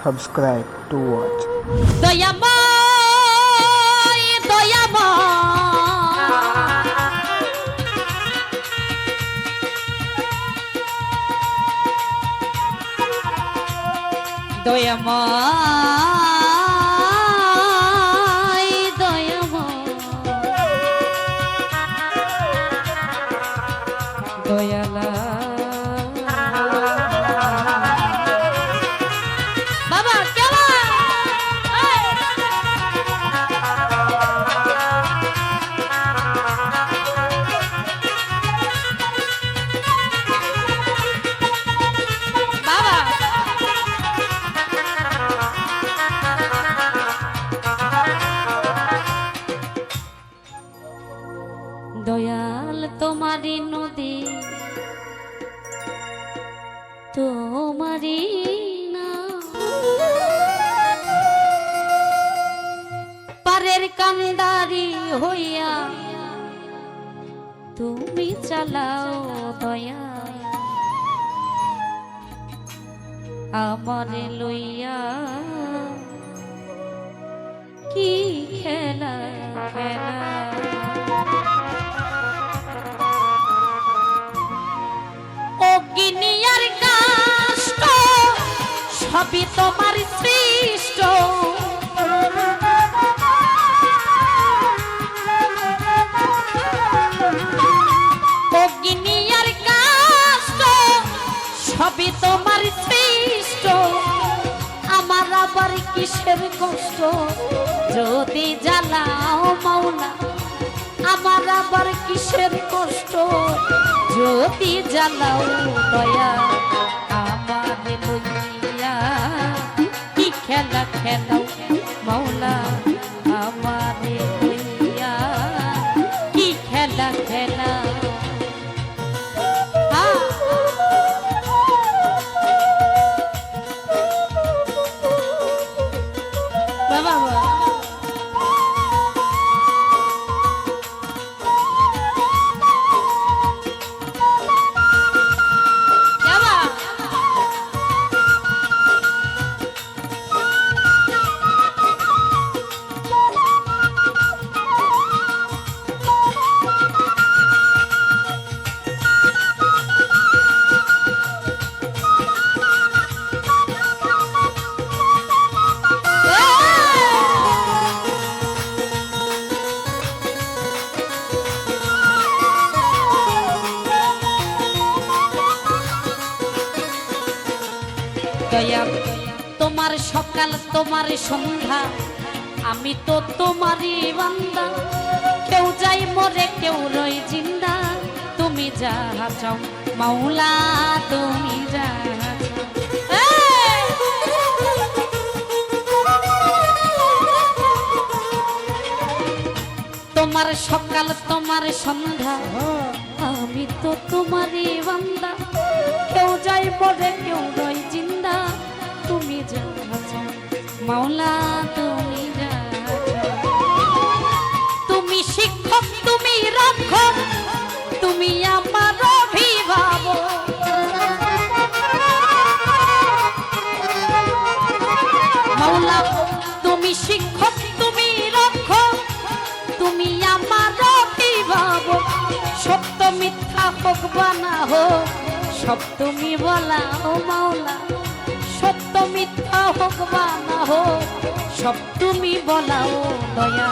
subscribe to watch. দয়াময় দয়াময় দয়াময় দয়ালা বাবা কেমন বাবা দয়াল তোমারি নদী তোমারি না পারের কান্দারি হইয়া তুমি চালাও দয়া আমারে লইয়া কি খেলা খেলা অগ্নিয়ার কাষ্ট সবই তোমার সৃষ্ট অগ্নিয়ার কাষ্ট সবই তোমার সৃষ্ট আমার আবার কিসের কষ্ট যদি জ্বালাও মাওলা আমার আবার কিসের কষ্ট যদি জ্বালাও দয়া আমার লইয়া কি খেলা খেলাও মাওলা আমার লইয়া কি খেলা খেলা বাবা দয়া তোমার সকাল তোমার সন্ধ্যা আমি তো তোমারই বান্দা কেউ যাই মরে কেউ রই জিন্দা তুমি যাহা চাও মাওলা তুমি যাহা তোমার সকাল তোমার সন্ধ্যা আমি তো তোমারই বান্দা কেউ যাই মরে কেউ রই জিন্দা তুমি যাহা চাও মাওলা তুমি যাহা তুমি শিক্ষক তুমি রক্ষক তুমি আমার অভিভাবক মাওলা তুমি শিক্ষক তুমি রক্ষক তুমি আমার অভিভাবক সত্য মিথ্যা হোক বানা হোক সব তুমি বলাও মাওলা সত্য মিথ্যা হোক বানা হোক সব তুমি বলাও দয়া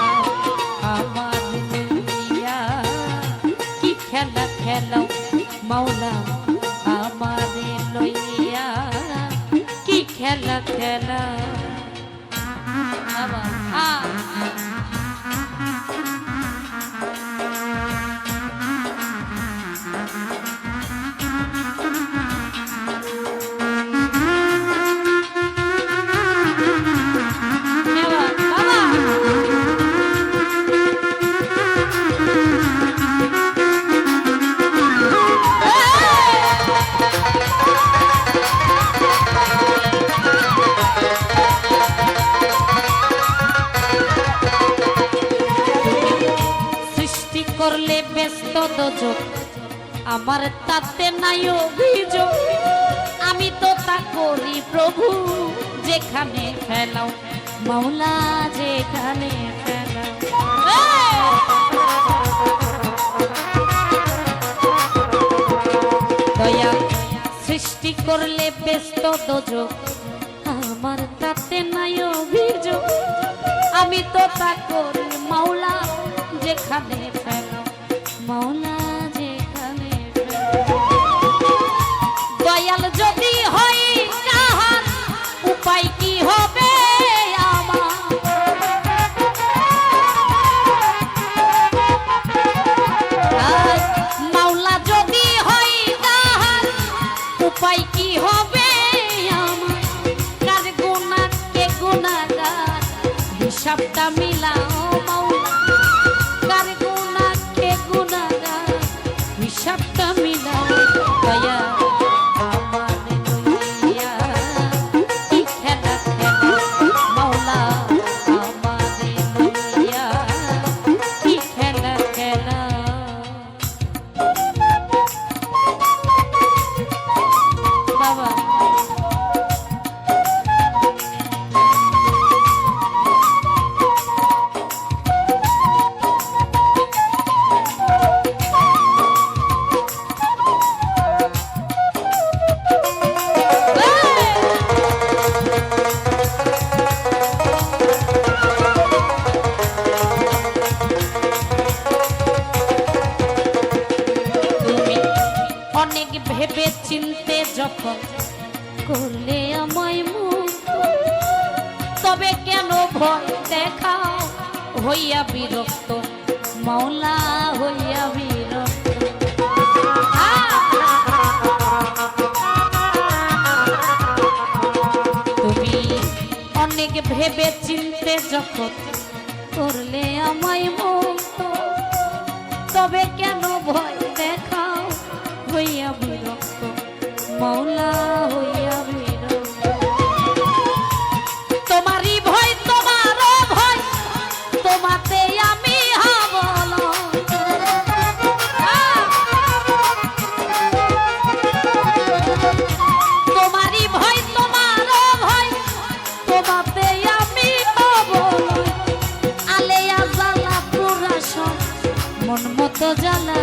আমার লইয়া কি খেলা খেলাও মাওলা আমার লইয়া কি খেলা খেলা করলে ব্যস্ত দোজক আমার তাতে নাই অভিযোগ আমি তো তা করি প্রভু যেখানে ফেলাও মাওলা যেখানে ফেলাও। দয়া সৃষ্টি করলে ব্যস্ত দোজক আমার তাতে নাই অভিযোগ আমি তো তা করি মাওলা যেখানে ফেলাও মাওলা যেখানে ফেলাও। দয়াল যদি হয় কাহার উপায় কি হবে আমার মাওলা যদি হয় কাহার উপায় কি হবে আমার কার গুনাহ কে গুনাহগার হিসাবটা মিলাও মাওলা কার গুনাহ কে গুনাহগার হিসাবটা মিলাও। দয়া ভেবে চিনতে যখন করলে আমায় মুক্ত তবে কেন ভয় দেখাও হইয়া বিরক্ত মাওলা হইয়া বিরক্ত। তুমি অনেক ভেবে চিনতে যখন করলে আমায় মুক্ত তবে কেন ভয় দেখাও হইয়া বিরক্ত মাওলা হইয়া বিরক্ত। তোমারই ভয় তোমারও ভয় তোমাতে আমি হাবল তোমারই ভয় তোমারও ভয় তোমাতে আমি হাবল আলেয়া জ্বালা পুরা সব মন মতো জ্বালা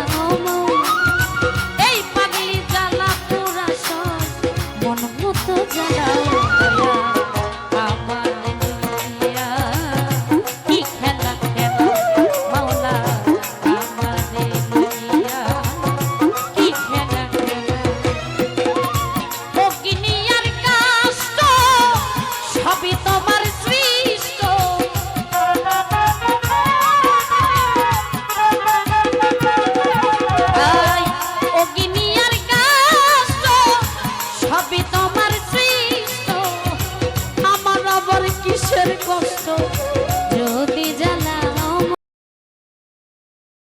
কষ্ট